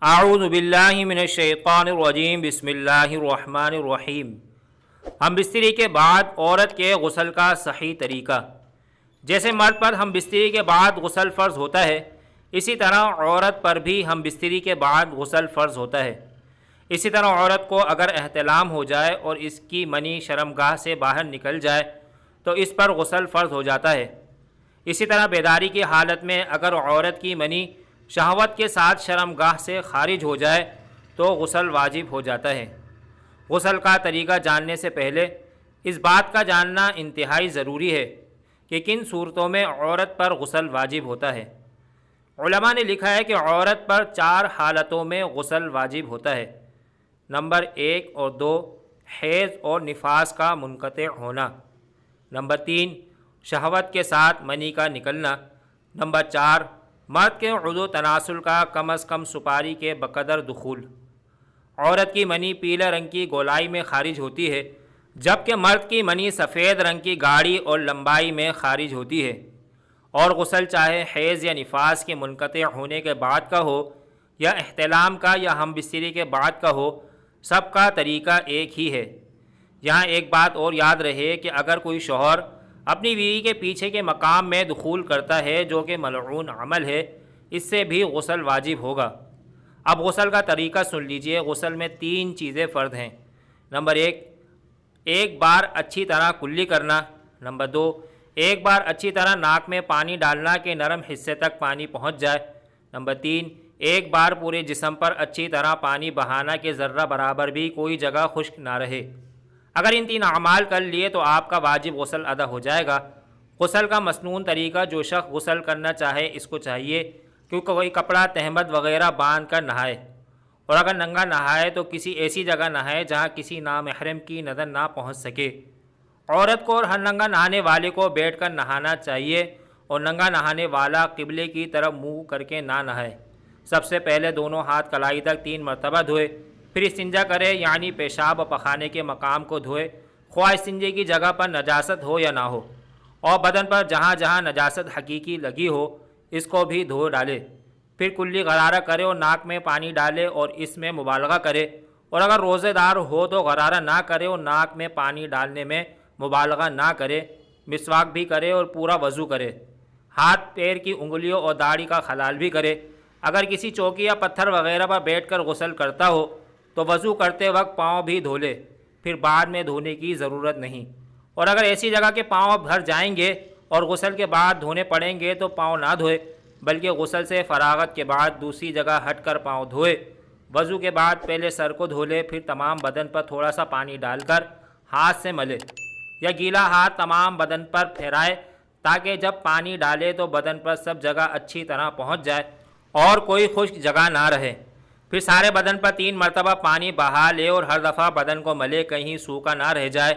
اعوذ باللہ من الشیطان الرجیم بسم اللہ الرحمن الرحیم۔ ہم بستری کے بعد عورت کے غسل کا صحیح طریقہ۔ جیسے مرد پر ہم بستری کے بعد غسل فرض ہوتا ہے، اسی طرح عورت پر بھی ہم بستری کے بعد غسل فرض ہوتا ہے۔ اسی طرح عورت کو اگر احتلام ہو جائے اور اس کی منی شرمگاہ سے باہر نکل جائے تو اس پر غسل فرض ہو جاتا ہے۔ اسی طرح بیداری کی حالت میں اگر عورت کی منی شہوت کے ساتھ شرمگاہ سے خارج ہو جائے تو غسل واجب ہو جاتا ہے۔ غسل کا طریقہ جاننے سے پہلے اس بات کا جاننا انتہائی ضروری ہے کہ کن صورتوں میں عورت پر غسل واجب ہوتا ہے۔ علماء نے لکھا ہے کہ عورت پر 4 حالتوں میں غسل واجب ہوتا ہے۔ نمبر 1 اور 2، حیض اور نفاس کا منقطع ہونا۔ نمبر 3، شہوت کے ساتھ منی کا نکلنا۔ نمبر 4، مرد کے عضو تناسل کا کم از کم سپاری کے بقدر دخول۔ عورت کی منی پیلے رنگ کی گولائی میں خارج ہوتی ہے، جبکہ مرد کی منی سفید رنگ کی گاڑھی اور لمبائی میں خارج ہوتی ہے۔ اور غسل چاہے حیض یا نفاس کے منقطع ہونے کے بعد کا ہو یا احتلام کا یا ہم بستری کے بعد کا ہو، سب کا طریقہ ایک ہی ہے۔ یہاں ایک بات اور یاد رہے کہ اگر کوئی شوہر اپنی بیوی کے پیچھے کے مقام میں دخول کرتا ہے جو کہ ملعون عمل ہے، اس سے بھی غسل واجب ہوگا۔ اب غسل کا طریقہ سن لیجئے۔ غسل میں 3 چیزیں فرض ہیں۔ نمبر 1، ایک بار اچھی طرح کلی کرنا۔ نمبر 2، ایک بار اچھی طرح ناک میں پانی ڈالنا کہ نرم حصے تک پانی پہنچ جائے۔ نمبر 3، ایک بار پورے جسم پر اچھی طرح پانی بہانا کہ ذرہ برابر بھی کوئی جگہ خشک نہ رہے۔ اگر ان 3 اعمال کر لیے تو آپ کا واجب غسل ادا ہو جائے گا۔ غسل کا مسنون طریقہ جو شخص غسل کرنا چاہے اس کو چاہیے کہ کوئی کپڑا تہمت وغیرہ باندھ کر نہائے، اور اگر ننگا نہائے تو کسی ایسی جگہ نہائے جہاں کسی نامحرم کی نظر نہ پہنچ سکے۔ عورت کو اور ہر ننگا نہانے والے کو بیٹھ کر نہانا چاہیے، اور ننگا نہانے والا قبلے کی طرف منہ کر کے نہ نہائے۔ سب سے پہلے دونوں ہاتھ کلائی تک 3 مرتبہ دھوئے، پھر استنجا کرے، یعنی پیشاب و پخانے کے مقام کو دھوئے، خواہ استنجے کی جگہ پر نجاست ہو یا نہ ہو، اور بدن پر جہاں جہاں نجاست حقیقی لگی ہو اس کو بھی دھو ڈالے۔ پھر کلی غرارہ کرے اور ناک میں پانی ڈالے اور اس میں مبالغہ کرے، اور اگر روزے دار ہو تو غرارہ نہ کرے اور ناک میں پانی ڈالنے میں مبالغہ نہ کرے۔ مسواک بھی کرے اور پورا وضو کرے۔ ہاتھ پیر کی انگلیوں اور داڑھی کا خلال بھی کرے۔ اگر کسی چوکی یا پتھر وغیرہ پر بیٹھ کر غسل کرتا ہو تو وضو کرتے وقت پاؤں بھی دھو لے، پھر بعد میں دھونے کی ضرورت نہیں۔ اور اگر ایسی جگہ کے پاؤں بھر جائیں گے اور غسل کے بعد دھونے پڑیں گے تو پاؤں نہ دھوئے، بلکہ غسل سے فراغت کے بعد دوسری جگہ ہٹ کر پاؤں دھوئے۔ وضو کے بعد پہلے سر کو دھو لے، پھر تمام بدن پر تھوڑا سا پانی ڈال کر ہاتھ سے ملے، یا گیلا ہاتھ تمام بدن پر پھیرائے تاکہ جب پانی ڈالے تو بدن پر سب جگہ اچھی طرح پہنچ جائے اور کوئی خشک جگہ نہ رہے۔ پھر سارے بدن پر 3 مرتبہ پانی بہا لے اور ہر دفعہ بدن کو ملے، کہیں سوکھا نہ رہ جائے۔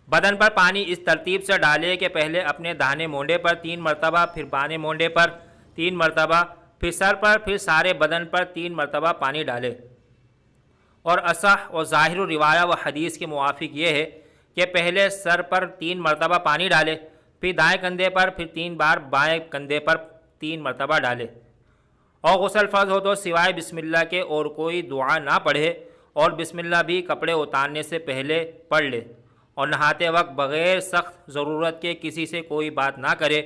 بدن پر پانی اس ترتیب سے ڈالے کہ پہلے اپنے داہنے مونڈے پر 3 مرتبہ، پھر بائیں مونڈے پر 3 مرتبہ، پھر سر پر، پھر سارے بدن پر 3 مرتبہ پانی ڈالے۔ اور اصح و ظاہر روایہ و حدیث کے موافق یہ ہے کہ پہلے سر پر 3 مرتبہ پانی ڈالے، پھر دائیں کندھے پر، پھر 3 بار بائیں کندھے پر 3 مرتبہ ڈالے۔ اور غسل فرض ہو تو سوائے بسم اللہ کے اور کوئی دعا نہ پڑھے، اور بسم اللہ بھی کپڑے اتارنے سے پہلے پڑھ لے، اور نہاتے وقت بغیر سخت ضرورت کے کسی سے کوئی بات نہ کرے۔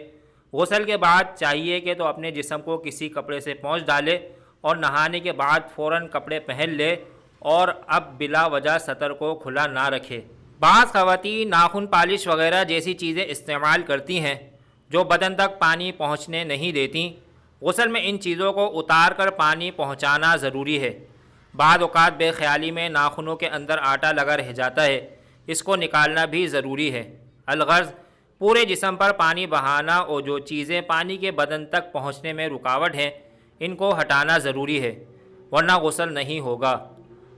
غسل کے بعد چاہیے کہ تو اپنے جسم کو کسی کپڑے سے پونچھ ڈالے، اور نہانے کے بعد فوراً کپڑے پہن لے، اور اب بلا وجہ سطر کو کھلا نہ رکھے۔ بعض خواتین ناخن پالش وغیرہ جیسی چیزیں استعمال کرتی ہیں جو بدن تک پانی پہنچنے نہیں دیتی۔ غسل میں ان چیزوں کو اتار کر پانی پہنچانا ضروری ہے۔ بعض اوقات بے خیالی میں ناخنوں کے اندر آٹا لگا رہ جاتا ہے، اس کو نکالنا بھی ضروری ہے۔ الغرض پورے جسم پر پانی بہانا اور جو چیزیں پانی کے بدن تک پہنچنے میں رکاوٹ ہیں ان کو ہٹانا ضروری ہے، ورنہ غسل نہیں ہوگا۔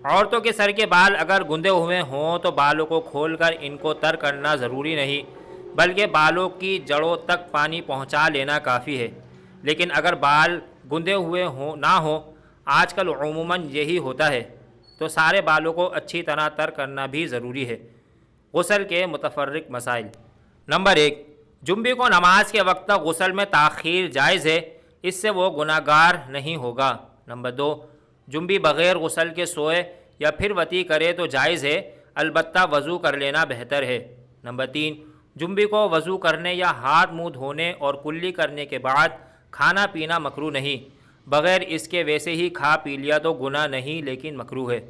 عورتوں کے سر کے بال اگر گندے ہوئے ہوں تو بالوں کو کھول کر ان کو تر کرنا ضروری نہیں، بلکہ بالوں کی جڑوں تک پانی پہنچا لینا کافی ہے۔ لیکن اگر بال گندے ہوئے نہ ہوں، آج کل عموماً یہی ہوتا ہے، تو سارے بالوں کو اچھی طرح تر کرنا بھی ضروری ہے۔ غسل کے متفرق مسائل۔ نمبر 1، جنبی کو نماز کے وقت تک غسل میں تاخیر جائز ہے، اس سے وہ گناہگار نہیں ہوگا۔ نمبر 2، جنبی بغیر غسل کے سوئے یا پھر وطی کرے تو جائز ہے، البتہ وضو کر لینا بہتر ہے۔ نمبر 3، جنبی کو وضو کرنے یا ہاتھ منہ دھونے اور کلی کرنے کے بعد کھانا پینا مکروہ نہیں، بغیر اس کے ویسے ہی کھا پی لیا تو گناہ نہیں لیکن مکروہ ہے۔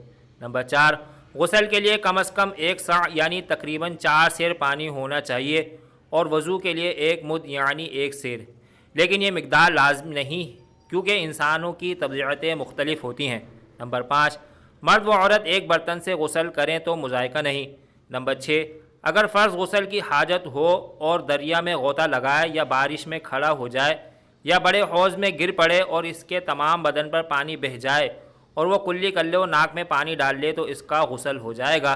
نمبر 4، غسل کے لیے کم از کم 1 ساع یعنی تقریباً 4 سیر پانی ہونا چاہیے، اور وضو کے لیے 1 مد یعنی 1 سیر، لیکن یہ مقدار لازم نہیں کیونکہ انسانوں کی طبیعتیں مختلف ہوتی ہیں۔ نمبر 5، مرد و عورت ایک برتن سے غسل کریں تو مذائقہ نہیں۔ نمبر 6، اگر فرض غسل کی حاجت ہو اور دریا میں غوطہ لگائے یا بارش میں کھڑا ہو جائے یا بڑے حوض میں گر پڑے اور اس کے تمام بدن پر پانی بہہ جائے اور وہ کلی کر لے اور ناک میں پانی ڈال لے تو اس کا غسل ہو جائے گا،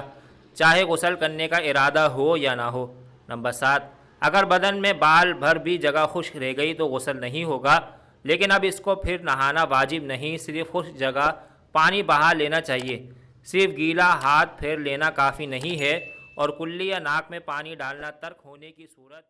چاہے غسل کرنے کا ارادہ ہو یا نہ ہو۔ نمبر 7، اگر بدن میں بال بھر بھی جگہ خشک رہ گئی تو غسل نہیں ہوگا، لیکن اب اس کو پھر نہانا واجب نہیں، صرف خشک جگہ پانی بہا لینا چاہیے، صرف گیلا ہاتھ پھیر لینا کافی نہیں ہے، اور کلی یا ناک میں پانی ڈالنا ترک ہونے کی صورت